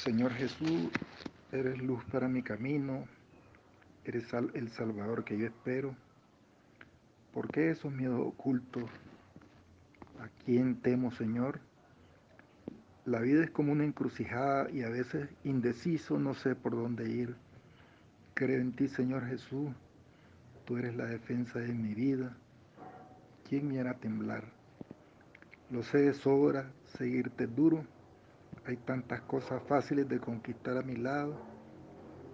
Señor Jesús, eres luz para mi camino, eres el Salvador que yo espero. ¿Por qué esos miedos ocultos? ¿A quién temo, Señor? La vida es como una encrucijada y a veces indeciso, no sé por dónde ir. Creo en ti, Señor Jesús, tú eres la defensa de mi vida. ¿Quién me hará temblar? Lo sé de sobra, seguirte es duro. Hay tantas cosas fáciles de conquistar a mi lado.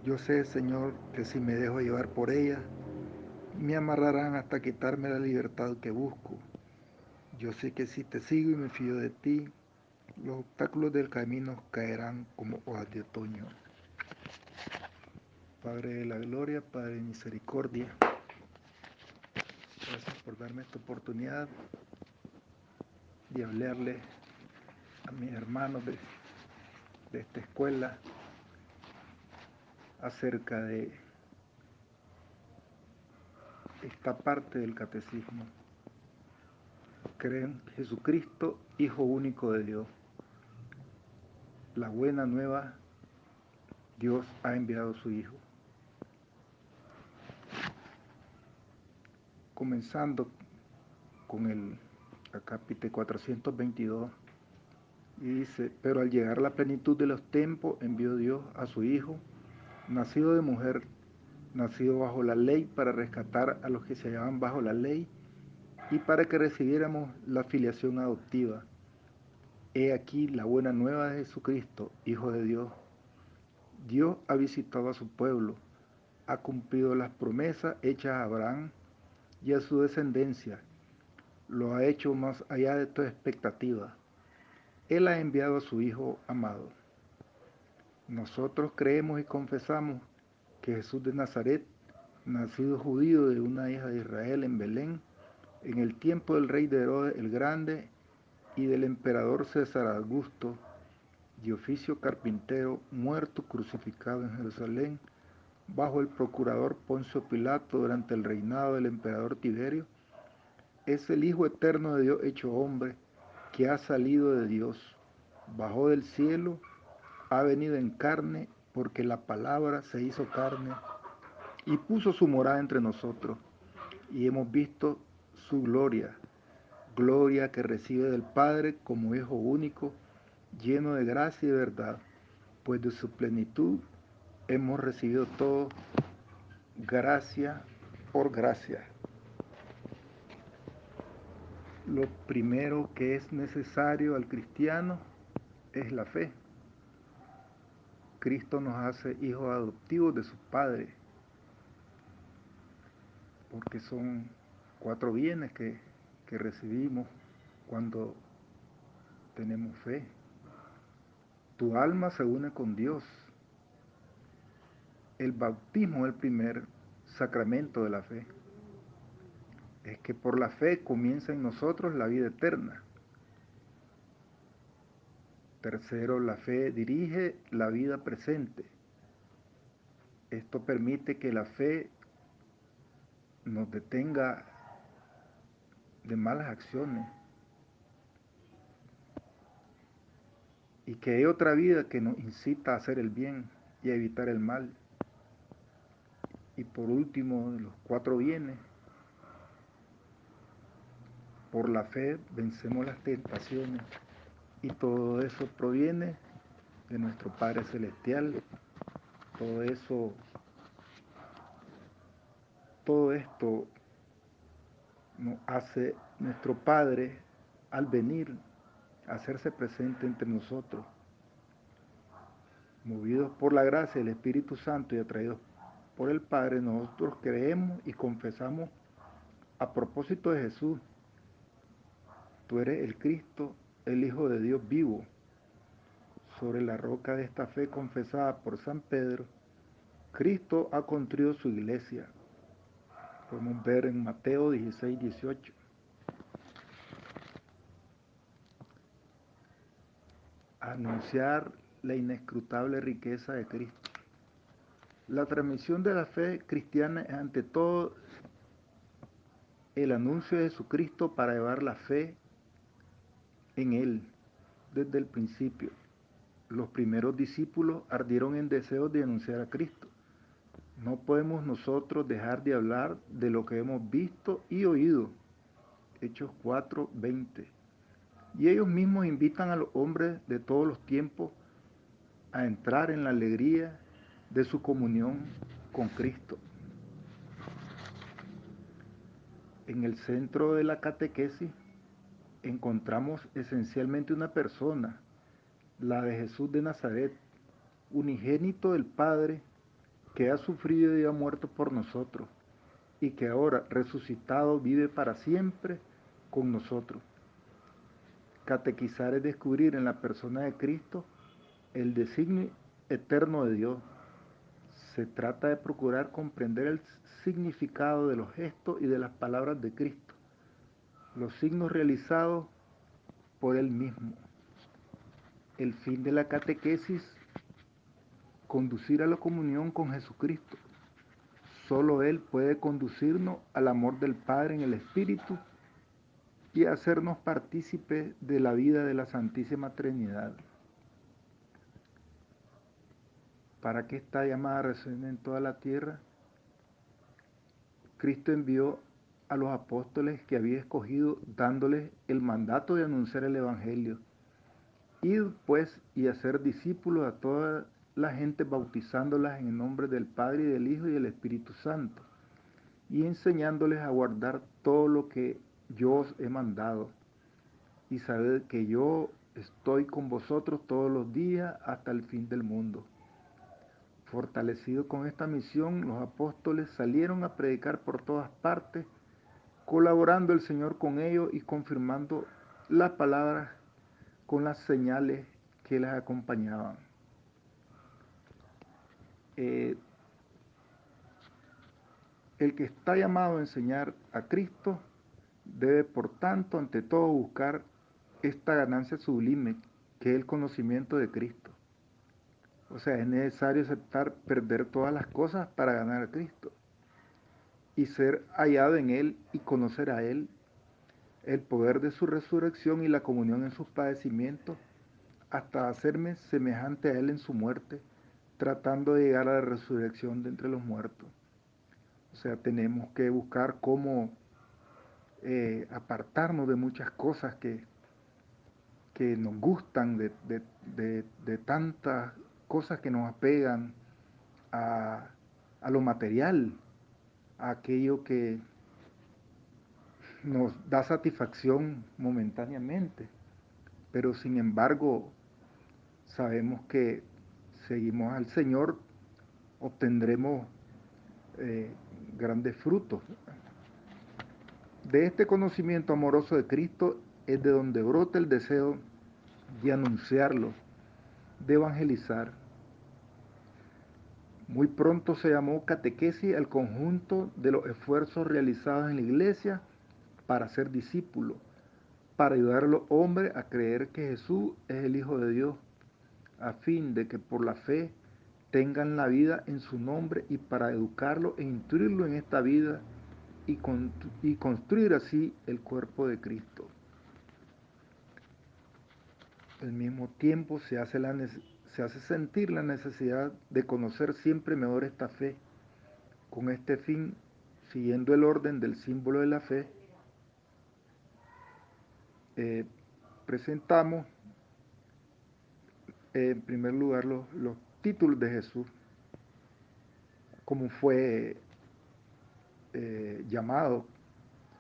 Yo sé, Señor, que si me dejo llevar por ellas, me amarrarán hasta quitarme la libertad que busco. Yo sé que si te sigo y me fío de ti, los obstáculos del camino caerán como hojas de otoño. Padre de la gloria, Padre de misericordia, gracias por darme esta oportunidad de hablarle a mis hermanos de esta escuela acerca de esta parte del catecismo. Creo en Jesucristo, Hijo único de Dios. La buena nueva, Dios ha enviado a su Hijo. Comenzando con el acápite 422, y dice: pero al llegar a la plenitud de los tiempos, envió Dios a su Hijo, nacido de mujer, nacido bajo la ley, para rescatar a los que se hallaban bajo la ley y para que recibiéramos la filiación adoptiva. He aquí la buena nueva de Jesucristo, Hijo de Dios. Dios ha visitado a su pueblo, ha cumplido las promesas hechas a Abraham y a su descendencia, lo ha hecho más allá de toda expectativa. Él ha enviado a su Hijo amado. Nosotros creemos y confesamos que Jesús de Nazaret, nacido judío de una hija de Israel en Belén, en el tiempo del rey de Herodes el Grande y del emperador César Augusto, de oficio carpintero, muerto crucificado en Jerusalén, bajo el procurador Poncio Pilato durante el reinado del emperador Tiberio, es el Hijo eterno de Dios hecho hombre, que ha salido de Dios, bajó del cielo, ha venido en carne, porque la palabra se hizo carne y puso su morada entre nosotros, y hemos visto su gloria, gloria que recibe del Padre como Hijo único, lleno de gracia y verdad, pues de su plenitud hemos recibido todo, gracia por gracia. Lo primero que es necesario al cristiano es la fe. Cristo nos hace hijos adoptivos de su Padre, porque son 4 bienes que recibimos cuando tenemos fe. Tu alma se une con Dios. El bautismo es el primer sacramento de la fe. Es que por la fe comienza en nosotros la vida eterna. Tercero, la fe dirige la vida presente. Esto permite que la fe nos detenga de malas acciones y que hay otra vida que nos incita a hacer el bien y a evitar el mal. Y por último, los 4 bienes. Por la fe vencemos las tentaciones y todo eso proviene de nuestro Padre Celestial. Todo esto nos hace nuestro Padre al venir a hacerse presente entre nosotros. Movidos por la gracia del Espíritu Santo y atraídos por el Padre, nosotros creemos y confesamos a propósito de Jesús: tú eres el Cristo, el Hijo de Dios vivo. Sobre la roca de esta fe confesada por San Pedro, Cristo ha construido su iglesia. Podemos ver en Mateo 16, 18. Anunciar la inescrutable riqueza de Cristo. La transmisión de la fe cristiana es ante todo el anuncio de Jesucristo para llevar la fe en Él desde el principio. los primeros discípulos ardieron en deseos de anunciar a Cristo. No podemos nosotros dejar de hablar de lo que hemos visto y oído. Hechos 4:20. Y ellos mismos invitan a los hombres de todos los tiempos a entrar en la alegría de su comunión con Cristo. En el centro de la catequesis encontramos esencialmente una persona, la de Jesús de Nazaret, unigénito del Padre, que ha sufrido y ha muerto por nosotros, y que ahora, resucitado, vive para siempre con nosotros. Catequizar es descubrir en la persona de Cristo el designio eterno de Dios. Se trata de procurar comprender el significado de los gestos y de las palabras de Cristo, los signos realizados por Él mismo. El fin de la catequesis, conducir a la comunión con Jesucristo. Solo Él puede conducirnos al amor del Padre en el Espíritu y hacernos partícipes de la vida de la Santísima Trinidad. ¿Para qué esta llamada resuena en toda la tierra? Cristo envió a los apóstoles que había escogido, dándoles el mandato de anunciar el Evangelio. Id pues y hacer discípulos a toda la gente, bautizándolas en el nombre del Padre y del Hijo y del Espíritu Santo, y enseñándoles a guardar todo lo que yo os he mandado. Y sabed que yo estoy con vosotros todos los días hasta el fin del mundo. Fortalecidos con esta misión, los apóstoles salieron a predicar por todas partes, colaborando el Señor con ellos y confirmando las palabras con las señales que les acompañaban. El que está llamado a enseñar a Cristo debe, por tanto, ante todo buscar esta ganancia sublime, que es el conocimiento de Cristo. O sea, es necesario aceptar perder todas las cosas para ganar a Cristo y ser hallado en Él y conocer a Él, el poder de su resurrección y la comunión en sus padecimientos, hasta hacerme semejante a Él en su muerte, tratando de llegar a la resurrección de entre los muertos. O sea, tenemos que buscar cómo apartarnos de muchas cosas que nos gustan, de tantas cosas que nos apegan a lo material, a aquello que nos da satisfacción momentáneamente, pero sin embargo sabemos que seguimos al Señor, obtendremos grandes frutos. De este conocimiento amoroso de Cristo es de donde brota el deseo de anunciarlo, de evangelizar. Muy pronto se llamó catequesis al conjunto de los esfuerzos realizados en la iglesia para ser discípulos, para ayudar a los hombres a creer que Jesús es el Hijo de Dios, a fin de que por la fe tengan la vida en su nombre, y para educarlo e instruirlo en esta vida y construir así el cuerpo de Cristo. Al mismo tiempo se hace sentir la necesidad de conocer siempre mejor esta fe. Con este fin, siguiendo el orden del símbolo de la fe, presentamos en primer lugar los títulos de Jesús, como fue llamado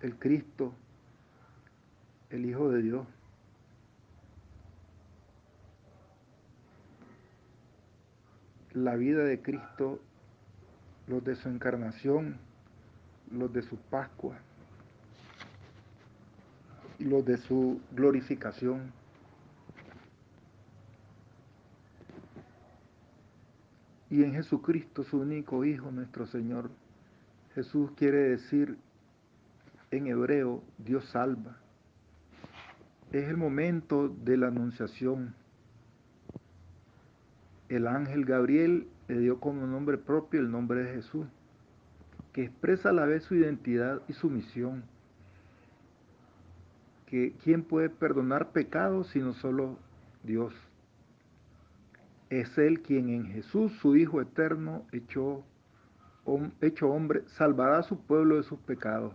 el Cristo, el Hijo de Dios. La vida de Cristo, los de su encarnación, los de su Pascua y los de su glorificación. Y en Jesucristo, su único Hijo, nuestro Señor. Jesús quiere decir en hebreo, Dios salva. Es el momento de la anunciación. El ángel Gabriel le dio como nombre propio el nombre de Jesús, que expresa a la vez su identidad y su misión. Que ¿quién puede perdonar pecados sino solo Dios? Es Él quien en Jesús, su Hijo eterno, hecho hombre, salvará a su pueblo de sus pecados.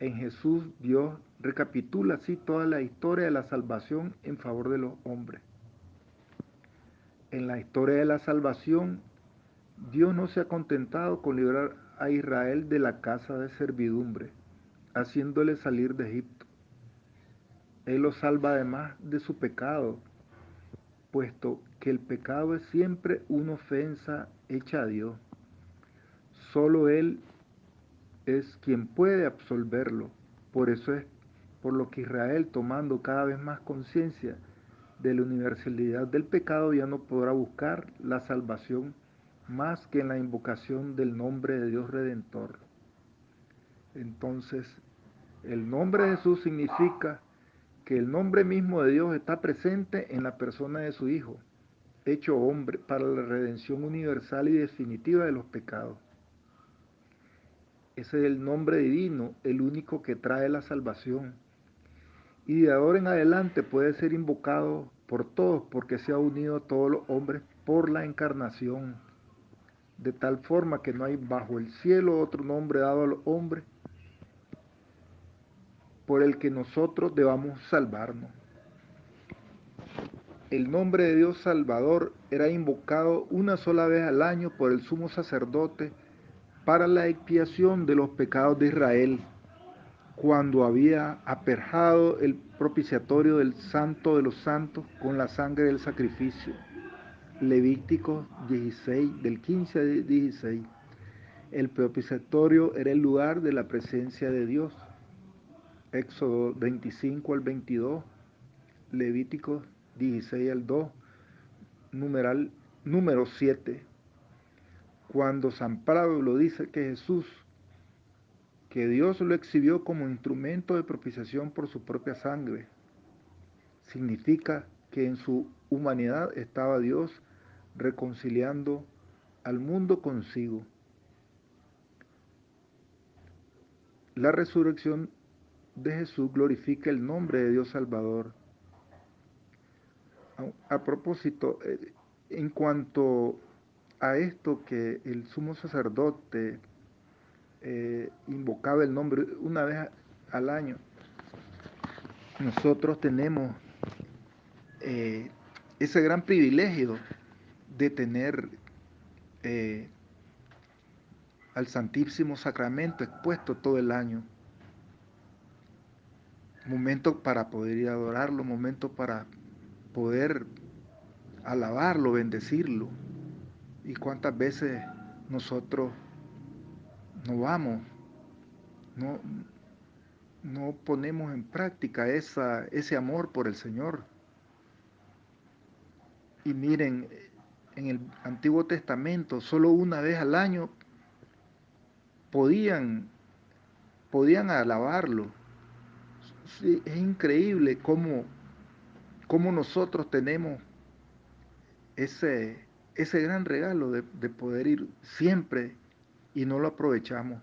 En Jesús Dios recapitula así toda la historia de la salvación en favor de los hombres. En la historia de la salvación, Dios no se ha contentado con librar a Israel de la casa de servidumbre, haciéndole salir de Egipto. Él los salva además de su pecado, puesto que el pecado es siempre una ofensa hecha a Dios. Solo Él es quien puede absolverlo. Por eso es por lo que Israel, tomando cada vez más conciencia de la universalidad del pecado, ya no podrá buscar la salvación más que en la invocación del nombre de Dios Redentor. Entonces, el nombre de Jesús significa que el nombre mismo de Dios está presente en la persona de su Hijo, hecho hombre para la redención universal y definitiva de los pecados. Ese es el nombre divino, el único que trae la salvación. Y de ahora en adelante puede ser invocado por todos porque se ha unido a todos los hombres por la encarnación, de tal forma que no hay bajo el cielo otro nombre dado a los hombres por el que nosotros debamos salvarnos. El nombre de Dios Salvador era invocado una sola vez al año por el sumo sacerdote para la expiación de los pecados de Israel, cuando había aperjado el propiciatorio del Santo de los Santos con la sangre del sacrificio. Levítico 16, del 15 al 16. El propiciatorio era el lugar de la presencia de Dios. Éxodo 25 al 22, Levítico 16 al 2, número 7. Cuando San Pablo dice que Jesús, que Dios lo exhibió como instrumento de propiciación por su propia sangre, significa que en su humanidad estaba Dios reconciliando al mundo consigo. La resurrección de Jesús glorifica el nombre de Dios Salvador. A propósito, en cuanto a esto que el sumo sacerdote invocaba el nombre una vez al año, nosotros tenemos ese gran privilegio de tener al Santísimo Sacramento expuesto todo el año. Momento para poder ir a adorarlo, momento para poder alabarlo, bendecirlo. Y cuántas veces nosotros no vamos, no, no ponemos en práctica ese amor por el Señor. Y miren, en el Antiguo Testamento, solo una vez al año podían alabarlo. Sí, es increíble cómo nosotros tenemos ese gran regalo de poder ir siempre y no lo aprovechamos.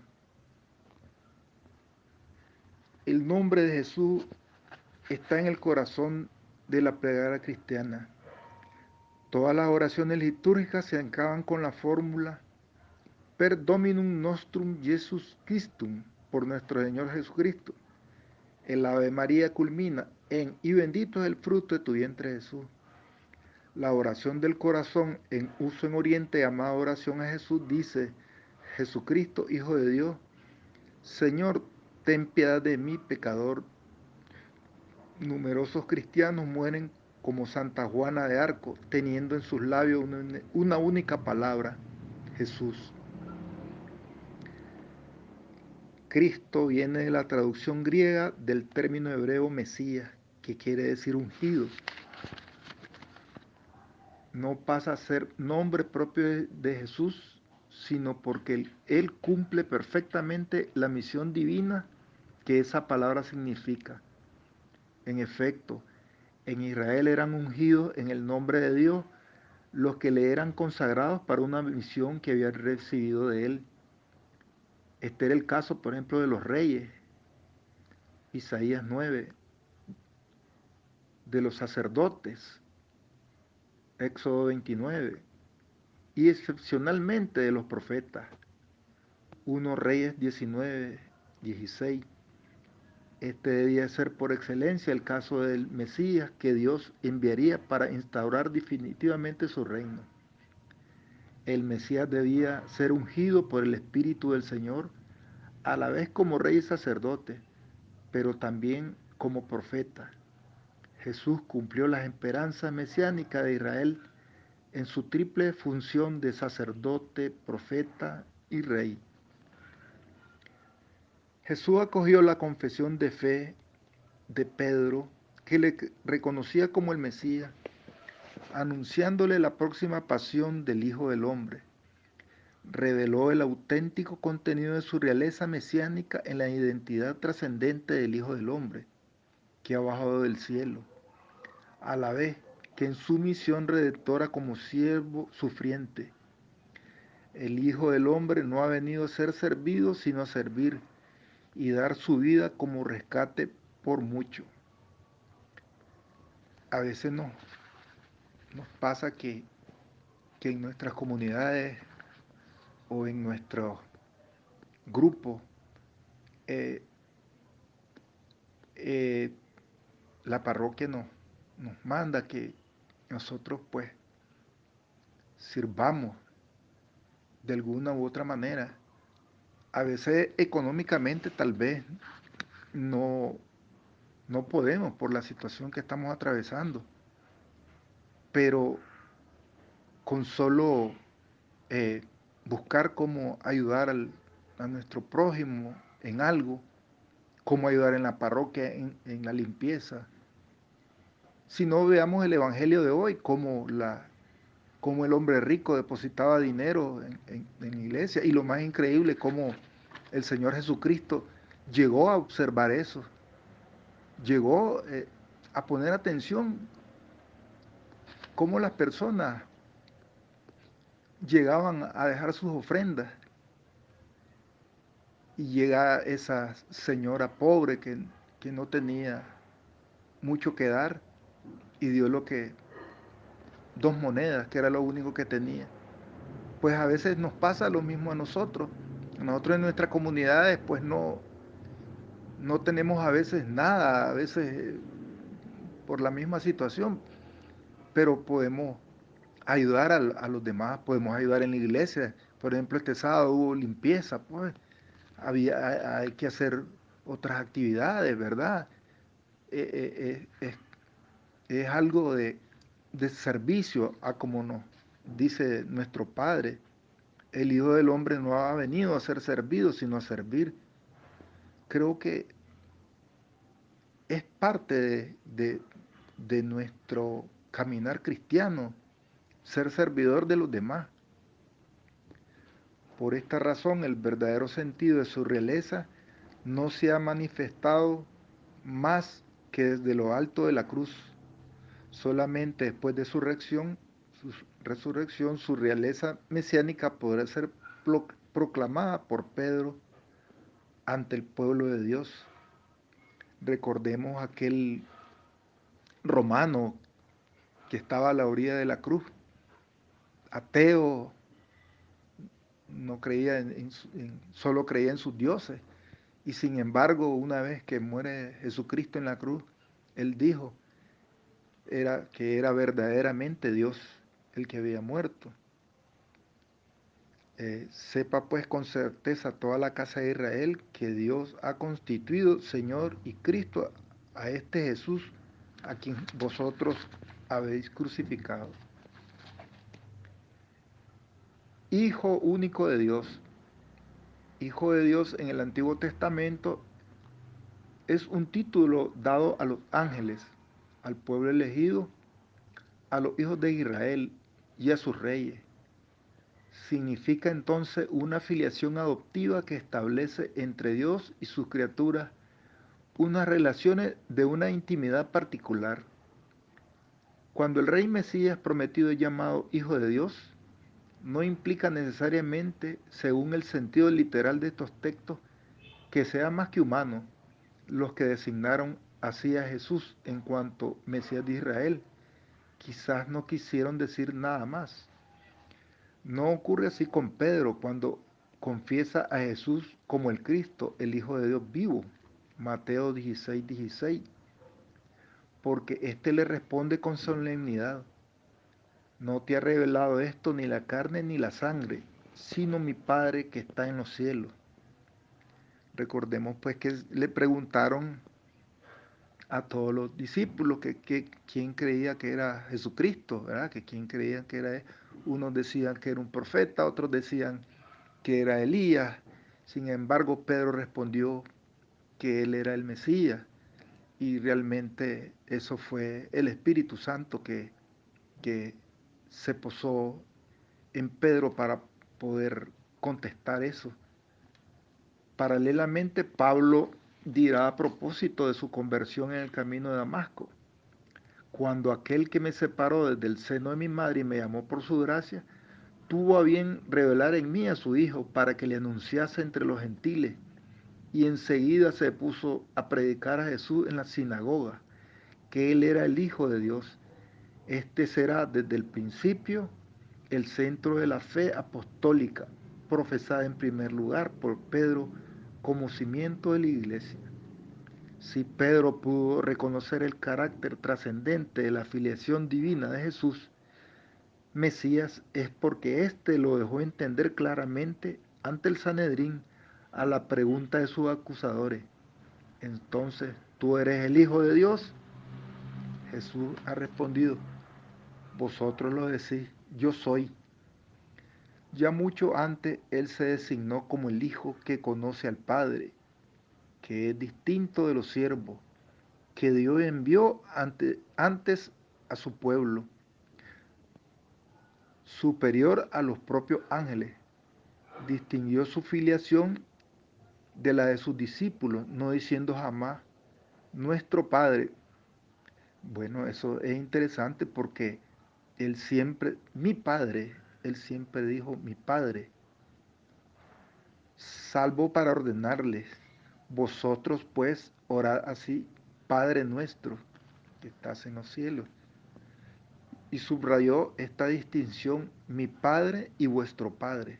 El nombre de Jesús está en el corazón de la plegaria cristiana. Todas las oraciones litúrgicas se acaban con la fórmula Per Dominum Nostrum Jesus Christum, por nuestro Señor Jesucristo. El Ave María culmina en y bendito es el fruto de tu vientre Jesús. La oración del corazón en uso en Oriente, llamada oración a Jesús, dice: Jesucristo, Hijo de Dios, Señor, ten piedad de mí, pecador. Numerosos cristianos mueren como Santa Juana de Arco, teniendo en sus labios una única palabra: Jesús. Cristo viene de la traducción griega del término hebreo Mesías, que quiere decir ungido. No pasa a ser nombre propio de Jesús, sino porque Él cumple perfectamente la misión divina que esa palabra significa. En efecto, en Israel eran ungidos en el nombre de Dios los que le eran consagrados para una misión que habían recibido de Él. Este era el caso, por ejemplo, de los reyes, Isaías 9, de los sacerdotes, Éxodo 29, y excepcionalmente de los profetas, 1 Reyes 19, 16. Este debía ser por excelencia el caso del Mesías que Dios enviaría para instaurar definitivamente su reino. El Mesías debía ser ungido por el Espíritu del Señor, a la vez como rey y sacerdote, pero también como profeta. Jesús cumplió las esperanzas mesiánicas de Israel en su triple función de sacerdote, profeta y rey. Jesús acogió la confesión de fe de Pedro, que le reconocía como el Mesías, anunciándole la próxima pasión del Hijo del Hombre. Reveló el auténtico contenido de su realeza mesiánica en la identidad trascendente del Hijo del Hombre, que ha bajado del cielo, a la vez que en su misión redentora como siervo sufriente. El Hijo del Hombre no ha venido a ser servido, sino a servir y dar su vida como rescate por mucho. A veces nos pasa que en nuestras comunidades o en nuestros grupos eh, eh, la parroquia nos manda que nosotros pues sirvamos de alguna u otra manera. A veces económicamente tal vez no, no podemos por la situación que estamos atravesando, pero con solo eh, buscar cómo ayudar a nuestro prójimo en algo, cómo ayudar en la parroquia, en la limpieza. Si no, veamos el Evangelio de hoy, como el hombre rico depositaba dinero en la iglesia, y lo más increíble, como el Señor Jesucristo llegó a observar eso, llegó a poner atención cómo las personas llegaban a dejar sus ofrendas, y llega esa señora pobre que no tenía mucho que dar y dio lo que 2 monedas, que era lo único que tenía. Pues a veces nos pasa lo mismo a nosotros. Nosotros en nuestras comunidades pues no tenemos a veces nada, a veces por la misma situación, pero podemos ayudar a los demás, podemos ayudar en la iglesia. Por ejemplo, este sábado hubo limpieza, pues hay que hacer otras actividades, ¿verdad? Es algo de servicio a como nos dice nuestro Padre. El Hijo del Hombre no ha venido a ser servido, sino a servir. Creo que es parte de nuestro caminar cristiano, ser servidor de los demás. Por esta razón, el verdadero sentido de su realeza no se ha manifestado más que desde lo alto de la cruz. Solamente después de resurrección, su realeza mesiánica podrá ser proclamada por Pedro ante el pueblo de Dios. Recordemos aquel romano que estaba a la orilla de la cruz, ateo, no creía solo creía en sus dioses. Y sin embargo, una vez que muere Jesucristo en la cruz, él dijo que era verdaderamente Dios el que había muerto. Sepa pues con certeza toda la casa de Israel que Dios ha constituido Señor y Cristo a este Jesús a quien vosotros habéis crucificado. Hijo único de Dios. Hijo de Dios en el Antiguo Testamento es un título dado a los ángeles, al pueblo elegido, a los hijos de Israel y a sus reyes. Significa entonces una filiación adoptiva que establece entre Dios y sus criaturas unas relaciones de una intimidad particular. Cuando el rey Mesías prometido es llamado Hijo de Dios, no implica necesariamente, según el sentido literal de estos textos, que sea más que humano los que designaron así a Jesús en cuanto Mesías de Israel, quizás no quisieron decir nada más. No ocurre así con Pedro cuando confiesa a Jesús como el Cristo, el Hijo de Dios vivo. Mateo 16:16. Porque éste le responde con solemnidad: no te ha revelado esto ni la carne ni la sangre, sino mi Padre que está en los cielos. Recordemos pues que le preguntaron a todos los discípulos que quién creía que era Jesucristo, ¿verdad? Que quién creía que era él. Unos decían que era un profeta, otros decían que era Elías. Sin embargo, Pedro respondió que él era el Mesías, y realmente eso fue el Espíritu Santo que se posó en Pedro para poder contestar eso. Paralelamente, Pablo dirá a propósito de su conversión en el camino de Damasco: cuando aquel que me separó desde el seno de mi madre y me llamó por su gracia, tuvo a bien revelar en mí a su Hijo para que le anunciase entre los gentiles, y enseguida se puso a predicar a Jesús en la sinagoga, que él era el Hijo de Dios. Este será desde el principio el centro de la fe apostólica, profesada en primer lugar por Pedro como cimiento de la iglesia. Si Pedro pudo reconocer el carácter trascendente de la filiación divina de Jesús, Mesías, es porque éste lo dejó entender claramente ante el Sanedrín a la pregunta de sus acusadores: entonces, ¿tú eres el Hijo de Dios? Jesús ha respondido: vosotros lo decís, yo soy. Ya mucho antes él se designó como el Hijo que conoce al Padre, que es distinto de los siervos, que Dios envió antes a su pueblo, superior a los propios ángeles. Distinguió su filiación de la de sus discípulos, no diciendo jamás nuestro Padre. Bueno, eso es interesante porque él siempre, mi Padre, él siempre dijo mi Padre, salvo para ordenarles: vosotros pues orad así: Padre nuestro que estás en los cielos. Y subrayó esta distinción: mi Padre y vuestro Padre.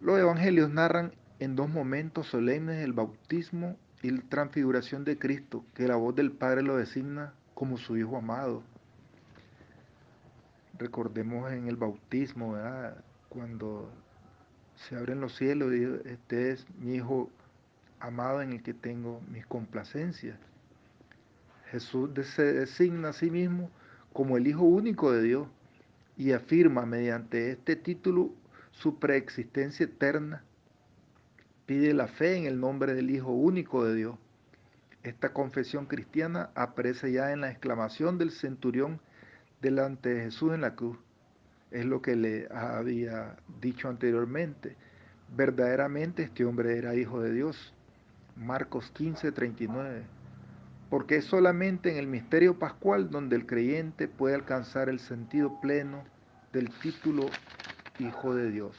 Los evangelios narran en dos momentos solemnes el bautismo y la transfiguración de Cristo, que la voz del Padre lo designa como su Hijo amado. Recordemos en el bautismo, ¿verdad? Cuando se abren los cielos y dice: este es mi Hijo amado en el que tengo mis complacencias. Jesús se designa a sí mismo como el Hijo único de Dios y afirma mediante este título su preexistencia eterna. Pide la fe en el nombre del Hijo único de Dios. Esta confesión cristiana aparece ya en la exclamación del centurión delante de Jesús en la cruz. Es lo que le había dicho anteriormente: verdaderamente este hombre era Hijo de Dios. Marcos 15:39. Porque es solamente en el misterio pascual donde el creyente puede alcanzar el sentido pleno del título Hijo de Dios.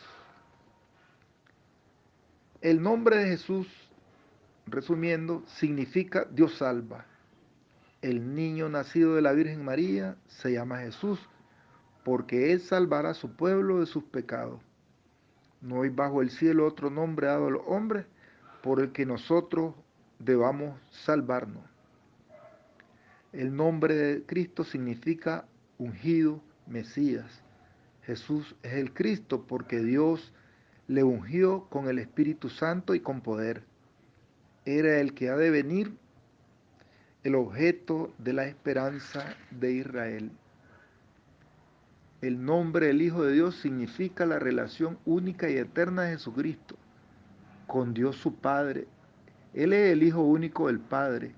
El nombre de Jesús, resumiendo, significa Dios salva. El niño nacido de la Virgen María se llama Jesús porque Él salvará a su pueblo de sus pecados. No hay bajo el cielo otro nombre dado a los hombres por el que nosotros debamos salvarnos. El nombre de Cristo significa ungido, Mesías. Jesús es el Cristo porque Dios le ungió con el Espíritu Santo y con poder. Era el que ha de venir, el objeto de la esperanza de Israel. El nombre del Hijo de Dios significa la relación única y eterna de Jesucristo con Dios su Padre. Él es el Hijo único del Padre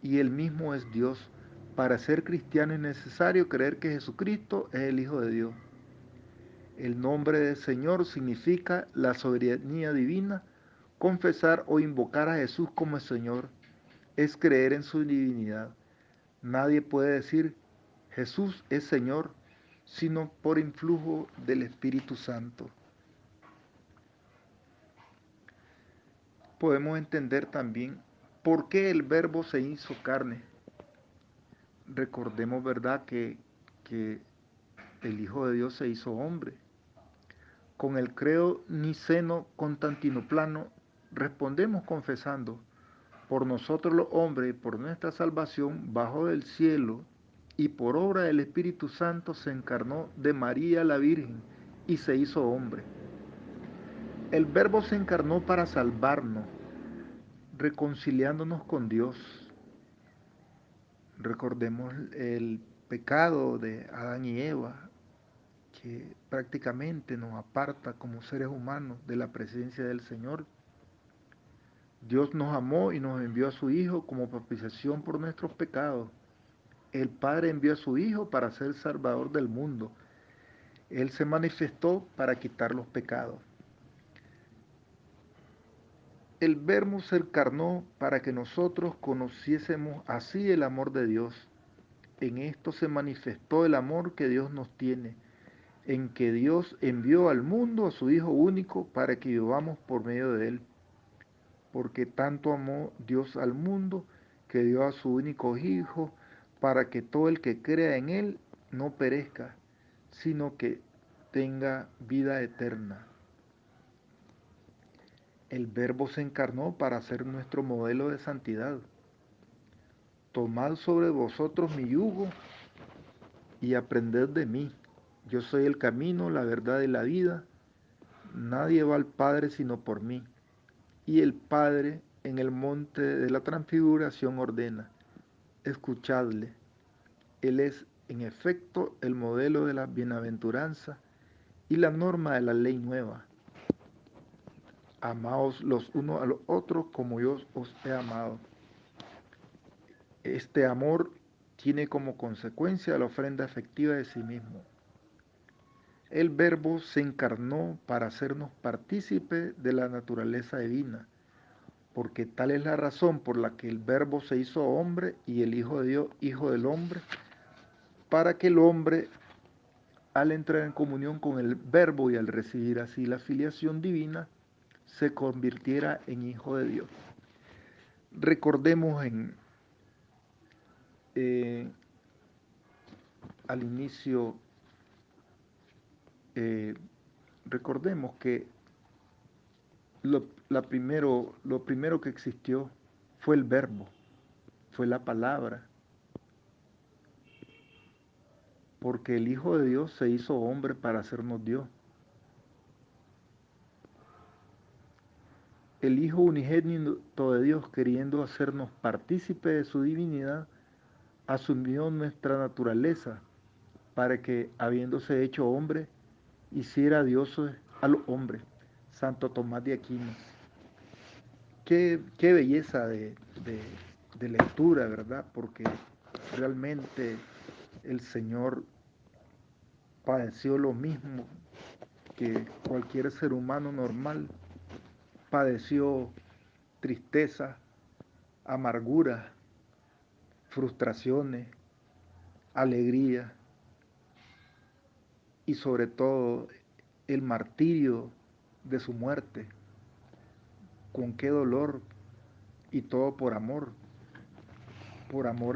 y Él mismo es Dios. Para ser cristiano es necesario creer que Jesucristo es el Hijo de Dios. El nombre del Señor significa la soberanía divina. Confesar o invocar a Jesús como el Señor es creer en su divinidad. Nadie puede decir Jesús es Señor sino por influjo del Espíritu Santo. Podemos entender también por qué el Verbo se hizo carne. recordemos, ¿verdad?, que el Hijo de Dios se hizo hombre. Con el credo niceno-constantinoplano respondemos confesando: por nosotros los hombres, por nuestra salvación, bajó del cielo y por obra del Espíritu Santo se encarnó de María la Virgen y se hizo hombre. El Verbo se encarnó para salvarnos, reconciliándonos con Dios. Recordemos el pecado de Adán y Eva, que prácticamente nos aparta como seres humanos de la presencia del Señor. Dios nos amó y nos envió a su Hijo como propiciación por nuestros pecados. El Padre envió a su Hijo para ser Salvador del mundo. Él se manifestó para quitar los pecados. El Verbo se encarnó para que nosotros conociésemos así el amor de Dios. En esto se manifestó el amor que Dios nos tiene, en que Dios envió al mundo a su Hijo único para que vivamos por medio de Él. Porque tanto amó Dios al mundo que dio a su único Hijo para que todo el que crea en Él no perezca, sino que tenga vida eterna. El Verbo se encarnó para ser nuestro modelo de santidad. Tomad sobre vosotros mi yugo y aprended de mí. Yo soy el camino, la verdad y la vida. Nadie va al Padre sino por mí. Y el Padre en el monte de la transfiguración ordena: escuchadle. Él es, en efecto, el modelo de la bienaventuranza y la norma de la ley nueva. Amaos los unos a los otros como yo os he amado. Este amor tiene como consecuencia la ofrenda efectiva de sí mismo. El Verbo se encarnó para hacernos partícipes de la naturaleza divina, porque tal es la razón por la que el Verbo se hizo hombre y el Hijo de Dios, Hijo del hombre, para que el hombre, al entrar en comunión con el Verbo y al recibir así la filiación divina, se convirtiera en Hijo de Dios. Recordemos eh, al inicio, eh, recordemos que lo primero que existió fue el Verbo, fue la palabra, porque el Hijo de Dios se hizo hombre para hacernos Dios. El Hijo unigénito de Dios, queriendo hacernos partícipe de su divinidad, asumió nuestra naturaleza para que, habiéndose hecho hombre, hiciera dioses a los hombres. Santo Tomás de Aquino. Qué belleza de lectura, ¿verdad? Porque realmente el Señor padeció lo mismo que cualquier ser humano normal. Padeció tristeza, amargura, frustraciones, alegría y sobre todo el martirio de su muerte. Con qué dolor, y todo por amor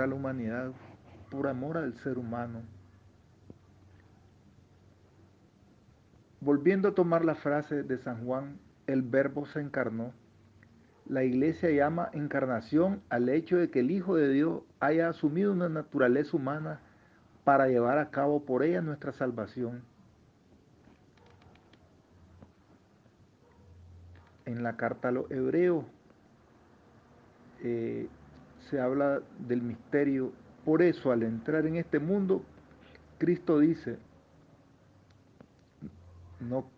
a la humanidad, por amor al ser humano. Volviendo a tomar la frase de San Juan, el Verbo se encarnó. La Iglesia llama encarnación al hecho de que el Hijo de Dios haya asumido una naturaleza humana para llevar a cabo por ella nuestra salvación. En la carta a los Hebreos se habla del misterio. Por eso, al entrar en este mundo, Cristo dice: no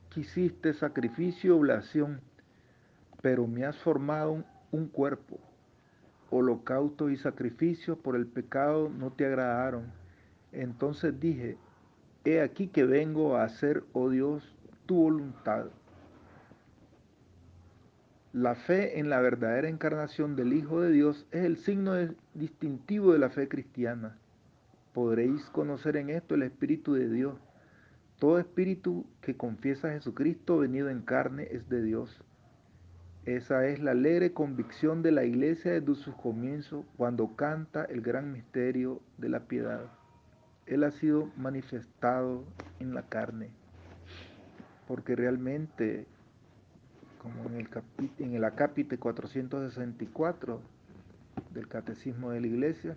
quisiste sacrificio o oblación, pero me has formado un cuerpo. Holocausto y sacrificio por el pecado no te agradaron. Entonces dije: he aquí que vengo a hacer, oh Dios, tu voluntad. La fe en la verdadera encarnación del Hijo de Dios es el signo distintivo de la fe cristiana. Podréis conocer en esto el Espíritu de Dios. Todo espíritu que confiesa a Jesucristo venido en carne es de Dios. Esa es la alegre convicción de la Iglesia desde sus comienzos cuando canta el gran misterio de la piedad. Él ha sido manifestado en la carne, porque realmente, como en el acápite 464 del Catecismo de la Iglesia,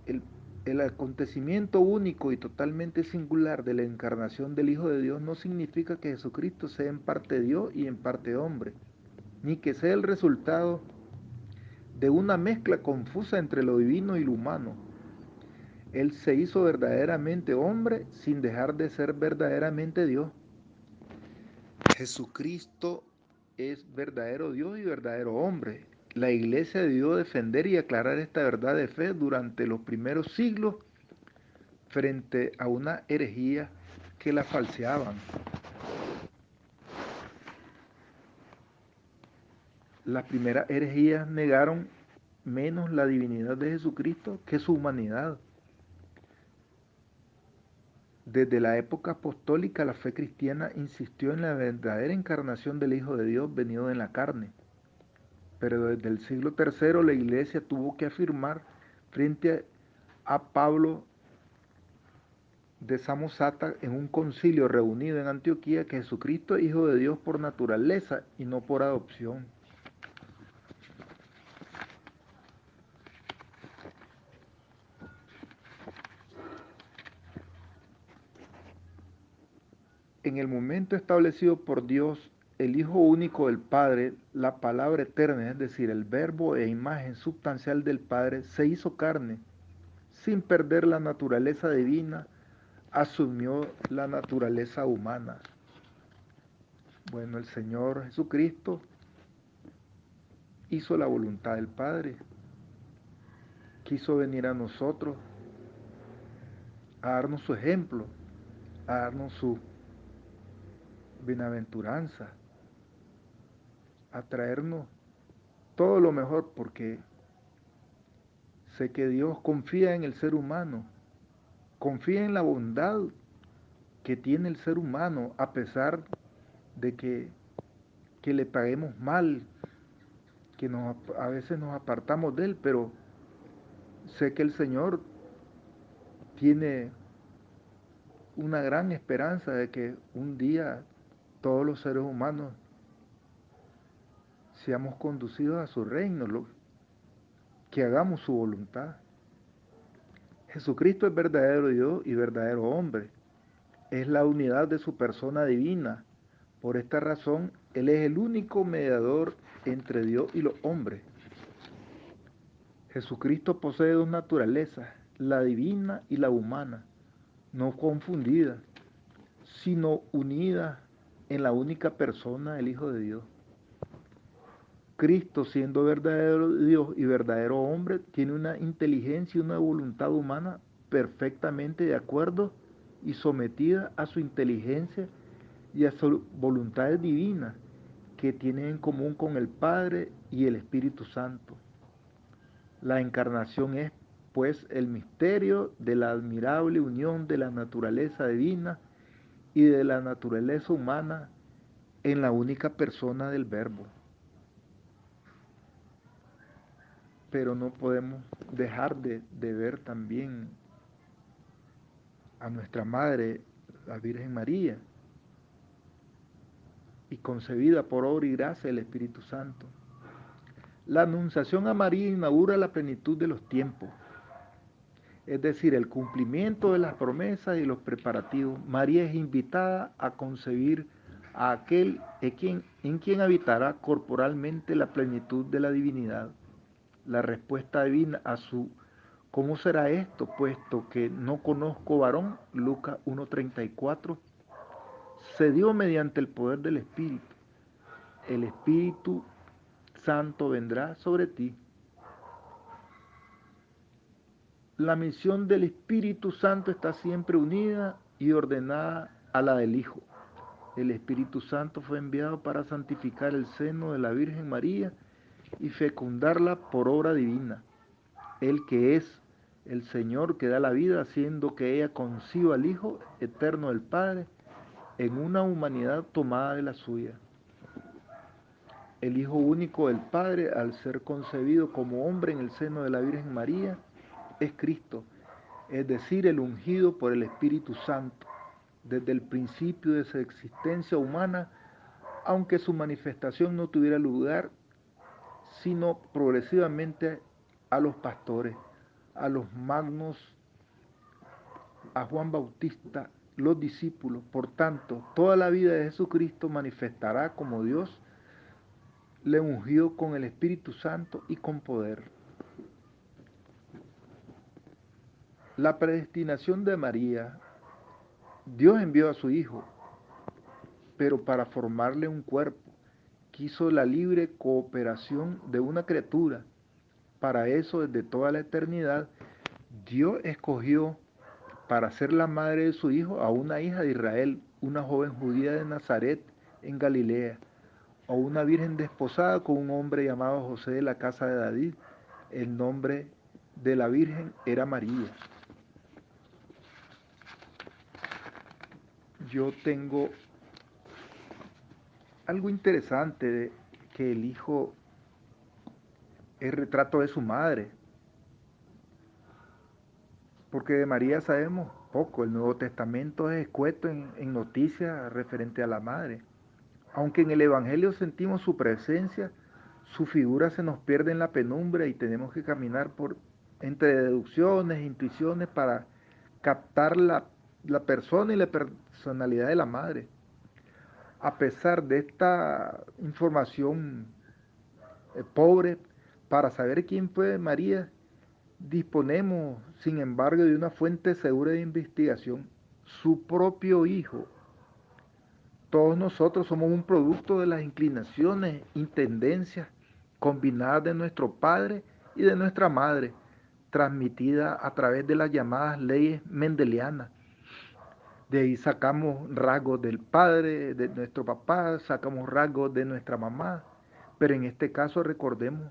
el, el acontecimiento único y totalmente singular de la encarnación del Hijo de Dios no significa que Jesucristo sea en parte Dios y en parte hombre, ni que sea el resultado de una mezcla confusa entre lo divino y lo humano. Él se hizo verdaderamente hombre sin dejar de ser verdaderamente Dios. Jesucristo es verdadero Dios y verdadero hombre. La Iglesia debió defender y aclarar esta verdad de fe durante los primeros siglos frente a una herejía que la falseaban. Las primeras herejías negaron menos la divinidad de Jesucristo que su humanidad. Desde la época apostólica, la fe cristiana insistió en la verdadera encarnación del Hijo de Dios venido en la carne. Pero desde el siglo III la Iglesia tuvo que afirmar frente a Pablo de Samosata en un concilio reunido en Antioquía que Jesucristo es Hijo de Dios por naturaleza y no por adopción. En el momento establecido por Dios, el Hijo único del Padre, la palabra eterna, es decir, el verbo e imagen sustancial del Padre, se hizo carne. Sin perder la naturaleza divina, asumió la naturaleza humana. Bueno, el Señor Jesucristo hizo la voluntad del Padre, quiso venir a nosotros a darnos su ejemplo, a darnos su bienaventuranza, a traernos todo lo mejor, porque sé que Dios confía en el ser humano, confía en la bondad que tiene el ser humano, a pesar de que le paguemos mal, que a veces nos apartamos de Él, pero sé que el Señor tiene una gran esperanza de que un día todos los seres humanos seamos conducidos a su reino, que hagamos su voluntad. Jesucristo es verdadero Dios y verdadero hombre. Es la unidad de su persona divina. Por esta razón, Él es el único mediador entre Dios y los hombres. Jesucristo posee dos naturalezas, la divina y la humana, no confundidas, sino unidas en la única persona del Hijo de Dios. Cristo, siendo verdadero Dios y verdadero hombre, tiene una inteligencia y una voluntad humana perfectamente de acuerdo y sometida a su inteligencia y a su voluntad divina, que tiene en común con el Padre y el Espíritu Santo. La encarnación es, pues, el misterio de la admirable unión de la naturaleza divina y de la naturaleza humana en la única persona del Verbo. Pero no podemos dejar de ver también a nuestra Madre, la Virgen María, y concebida por obra y gracia del Espíritu Santo. La anunciación a María inaugura la plenitud de los tiempos, es decir, el cumplimiento de las promesas y los preparativos. María es invitada a concebir a aquel en quien habitará corporalmente la plenitud de la divinidad. La respuesta divina a su ¿cómo será esto? Puesto que no conozco varón, Lucas 1:34, se dio mediante el poder del Espíritu. El Espíritu Santo vendrá sobre ti. La misión del Espíritu Santo está siempre unida y ordenada a la del Hijo. El Espíritu Santo fue enviado para santificar el seno de la Virgen María y fecundarla por obra divina. El que es el Señor que da la vida, haciendo que ella conciba al Hijo eterno del Padre en una humanidad tomada de la suya. El Hijo único del Padre, al ser concebido como hombre en el seno de la Virgen María, es Cristo, es decir, el ungido por el Espíritu Santo, desde el principio de su existencia humana, aunque su manifestación no tuviera lugar, sino progresivamente a los pastores, a los magnos, a Juan Bautista, los discípulos. Por tanto, toda la vida de Jesucristo manifestará como Dios le ungió con el Espíritu Santo y con poder. La predestinación de María, Dios envió a su Hijo, pero para formarle un cuerpo, quiso la libre cooperación de una criatura. Para eso, desde toda la eternidad, Dios escogió para ser la madre de su Hijo a una hija de Israel, una joven judía de Nazaret en Galilea, o una virgen desposada con un hombre llamado José de la casa de David. El nombre de la virgen era María. Yo tengo algo interesante de que el Hijo es retrato de su madre, porque de María sabemos poco. El Nuevo Testamento es escueto en noticias referente a la madre. Aunque en el Evangelio sentimos su presencia, su figura se nos pierde en la penumbra y tenemos que caminar entre deducciones e intuiciones para captar la persona y la personalidad de la madre. A pesar de esta información pobre, para saber quién fue María, disponemos, sin embargo, de una fuente segura de investigación, su propio Hijo. Todos nosotros somos un producto de las inclinaciones y tendencias combinadas de nuestro padre y de nuestra madre, transmitidas a través de las llamadas leyes mendelianas. De ahí sacamos rasgos del padre, de nuestro papá, sacamos rasgos de nuestra mamá, pero en este caso recordemos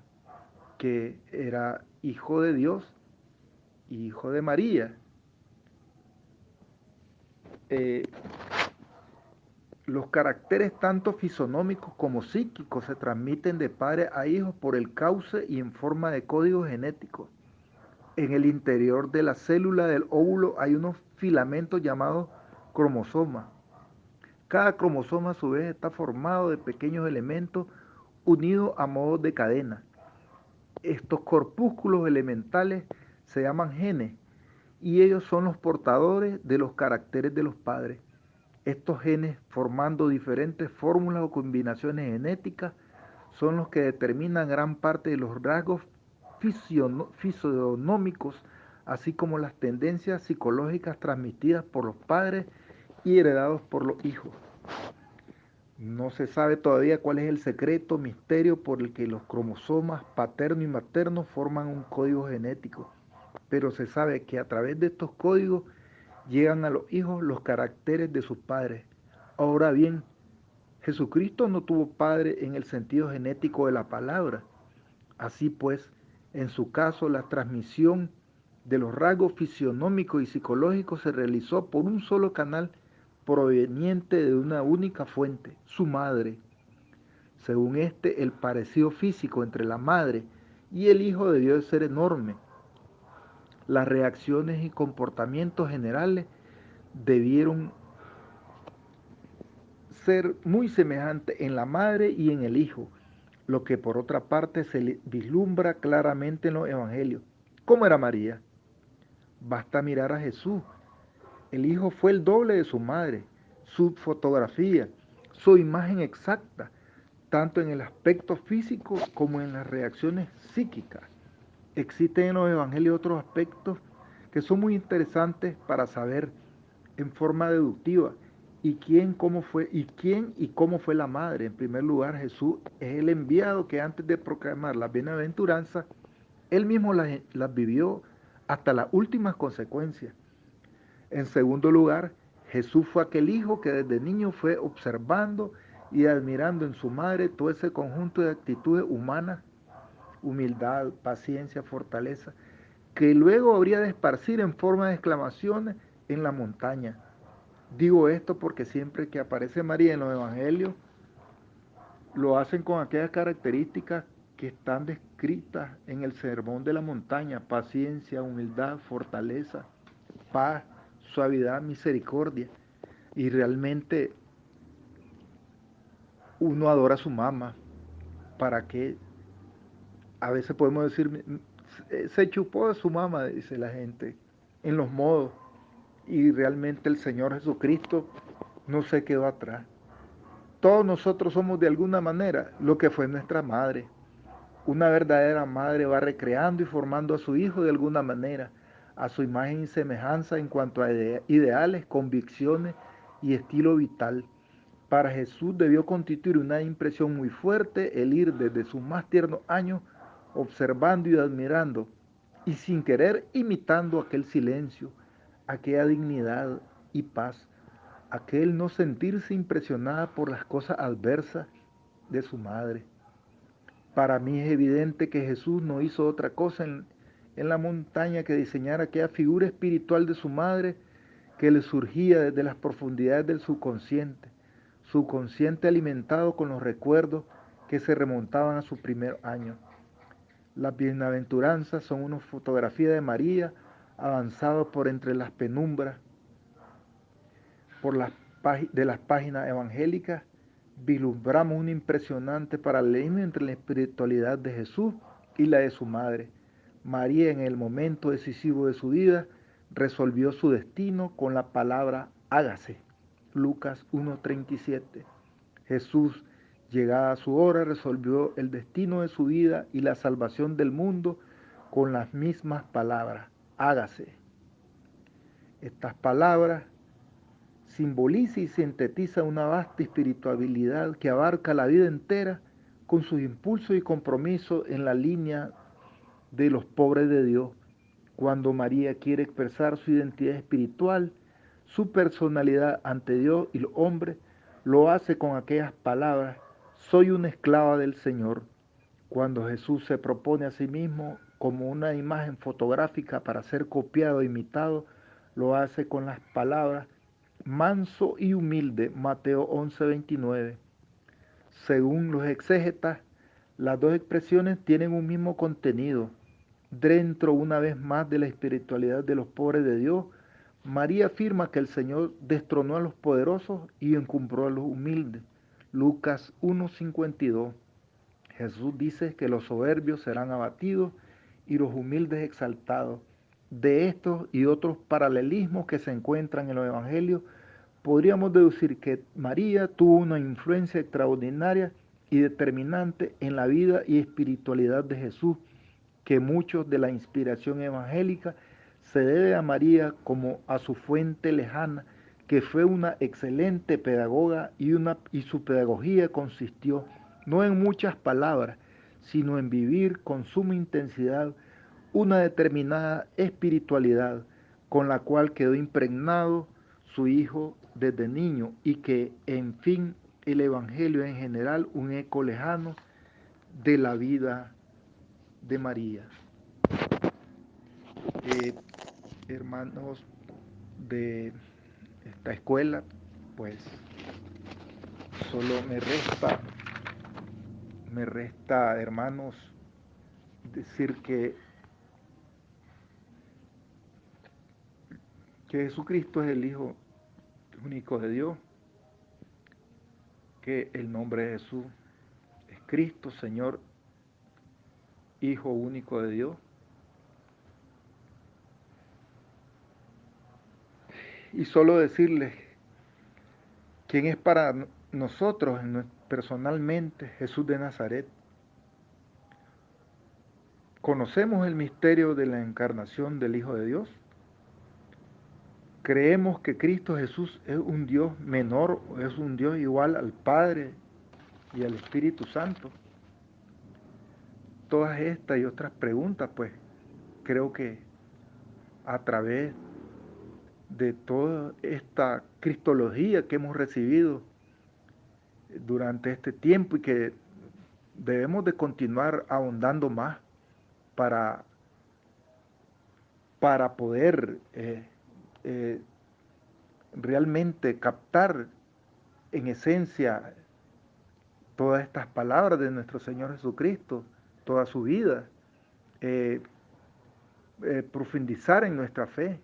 que era hijo de Dios y hijo de María. Eh, Los caracteres tanto fisonómicos como psíquicos se transmiten de padre a hijo por el cauce y en forma de código genético. En el interior de la célula del óvulo hay unos filamentos llamados cromosomas. Cada cromosoma a su vez está formado de pequeños elementos unidos a modo de cadena. Estos corpúsculos elementales se llaman genes y ellos son los portadores de los caracteres de los padres. Estos genes, formando diferentes fórmulas o combinaciones genéticas, son los que determinan gran parte de los rasgos fisionómicos, así como las tendencias psicológicas transmitidas por los padres y heredados por los hijos. No se sabe todavía cuál es el secreto, misterio por el que los cromosomas paterno y materno forman un código genético, pero se sabe que a través de estos códigos llegan a los hijos los caracteres de sus padres. Ahora bien, Jesucristo no tuvo padre en el sentido genético de la palabra. Así pues, en su caso, la transmisión de los rasgos fisionómicos y psicológicos se realizó por un solo canal proveniente de una única fuente, su madre. Según este, el parecido físico entre la madre y el hijo debió de ser enorme. Las reacciones y comportamientos generales debieron ser muy semejante en la madre y en el hijo, lo que por otra parte se vislumbra claramente en los evangelios. ¿Cómo era María? Basta mirar a Jesús. El hijo fue el doble de su madre, su fotografía, su imagen exacta, tanto en el aspecto físico como en las reacciones psíquicas. Existen en los evangelios otros aspectos que son muy interesantes para saber en forma deductiva quién y cómo fue la madre. En primer lugar, Jesús es el enviado que antes de proclamar las bienaventuranzas, él mismo las vivió hasta las últimas consecuencias. En segundo lugar, Jesús fue aquel hijo que desde niño fue observando y admirando en su madre todo ese conjunto de actitudes humanas, humildad, paciencia, fortaleza, que luego habría de esparcir en forma de exclamaciones en la montaña. Digo esto porque siempre que aparece María en los evangelios, lo hacen con aquellas características que están descritas en el Sermón de la Montaña: paciencia, humildad, fortaleza, paz, suavidad, misericordia. Y realmente uno adora a su mamá. ¿Para qué? A veces podemos decir, se chupó de su mamá, dice la gente, en los modos. Y realmente el Señor Jesucristo no se quedó atrás. Todos nosotros somos de alguna manera lo que fue nuestra madre. Una verdadera madre va recreando y formando a su hijo de alguna manera, a su imagen y semejanza en cuanto a ideales, convicciones y estilo vital. Para Jesús debió constituir una impresión muy fuerte el ir desde sus más tiernos años observando y admirando, y sin querer imitando aquel silencio, aquella dignidad y paz, aquel no sentirse impresionada por las cosas adversas de su madre. Para mí es evidente que Jesús no hizo otra cosa en la montaña que diseñar aquella figura espiritual de su madre que le surgía desde las profundidades del subconsciente alimentado con los recuerdos que se remontaban a su primer año. Las bienaventuranzas son una fotografía de María avanzado por entre las penumbras de las páginas evangélicas. Vislumbramos un impresionante paralelismo entre la espiritualidad de Jesús y la de su madre. María, en el momento decisivo de su vida, resolvió su destino con la palabra hágase. Lucas 1:37. Jesús, llegada su hora, resolvió el destino de su vida y la salvación del mundo con las mismas palabras: hágase. Estas palabras simboliza y sintetiza una vasta espiritualidad que abarca la vida entera con sus impulsos y compromisos en la línea de los pobres de Dios. Cuando María quiere expresar su identidad espiritual, su personalidad ante Dios y los hombres, lo hace con aquellas palabras: soy una esclava del Señor. Cuando Jesús se propone a sí mismo como una imagen fotográfica para ser copiado e imitado, lo hace con las palabras: manso y humilde, Mateo 11:29. Según los exégetas, las dos expresiones tienen un mismo contenido. Dentro, una vez más, de la espiritualidad de los pobres de Dios, María afirma que el Señor destronó a los poderosos y encumbró a los humildes. Lucas 1:52. Jesús dice que los soberbios serán abatidos y los humildes exaltados. De estos y otros paralelismos que se encuentran en los evangelios, podríamos deducir que María tuvo una influencia extraordinaria y determinante en la vida y espiritualidad de Jesús, que mucho de la inspiración evangélica se debe a María como a su fuente lejana, que fue una excelente pedagoga y su pedagogía consistió no en muchas palabras, sino en vivir con suma intensidad una determinada espiritualidad con la cual quedó impregnado su hijo desde niño, y que, en fin, el Evangelio en general un eco lejano de la vida de María. Eh, Hermanos de esta escuela, pues solo me resta, hermanos, decir que Jesucristo es el Hijo único de Dios, que el nombre de Jesús es Cristo, Señor, Hijo único de Dios. Y solo decirles quién es para nosotros personalmente Jesús de Nazaret. Conocemos el misterio de la encarnación del Hijo de Dios. Creemos que Cristo Jesús es un Dios menor, o es un Dios igual al Padre y al Espíritu Santo. Todas estas y otras preguntas, pues creo que a través de toda esta cristología que hemos recibido durante este tiempo, y que debemos de continuar ahondando más para, para poder eh, realmente captar en esencia todas estas palabras de nuestro Señor Jesucristo, toda su vida, eh, profundizar en nuestra fe.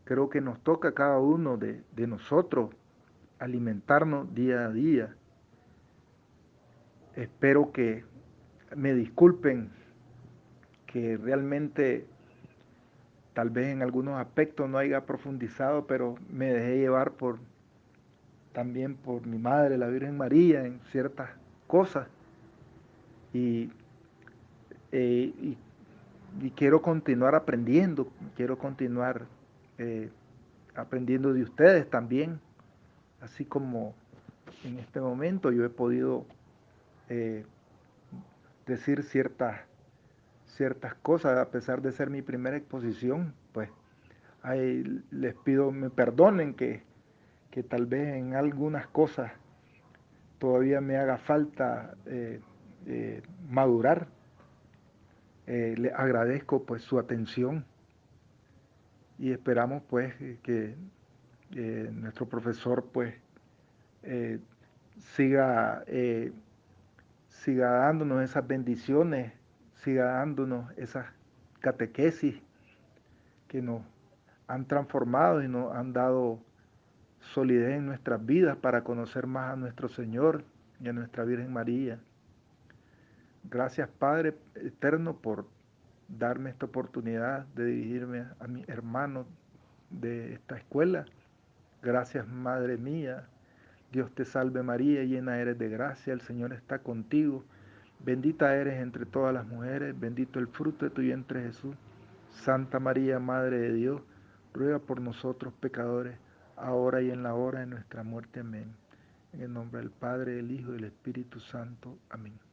Creo que nos toca a cada uno de nosotros alimentarnos día a día. Espero que me disculpen que realmente tal vez en algunos aspectos no haya profundizado, pero me dejé llevar también por mi madre, la Virgen María, en ciertas cosas. Y, eh, y, y quiero continuar aprendiendo, quiero continuar eh, aprendiendo de ustedes también, así como en este momento yo he podido eh, decir ciertas cosas, a pesar de ser mi primera exposición, pues ahí les pido me perdonen que tal vez en algunas cosas todavía me haga falta madurar. Les agradezco pues su atención y esperamos pues que nuestro profesor pues eh, siga, siga dándonos esas bendiciones, siga dándonos esas catequesis que nos han transformado y nos han dado solidez en nuestras vidas para conocer más a nuestro Señor y a nuestra Virgen María. Gracias Padre Eterno por darme esta oportunidad de dirigirme a mis hermanos de esta escuela. Gracias Madre mía. Dios te salve María, llena eres de gracia, el Señor está contigo. Bendita eres entre todas las mujeres, bendito el fruto de tu vientre Jesús. Santa María, Madre de Dios, ruega por nosotros pecadores, ahora y en la hora de nuestra muerte. Amén. En el nombre del Padre, del Hijo y del Espíritu Santo. Amén.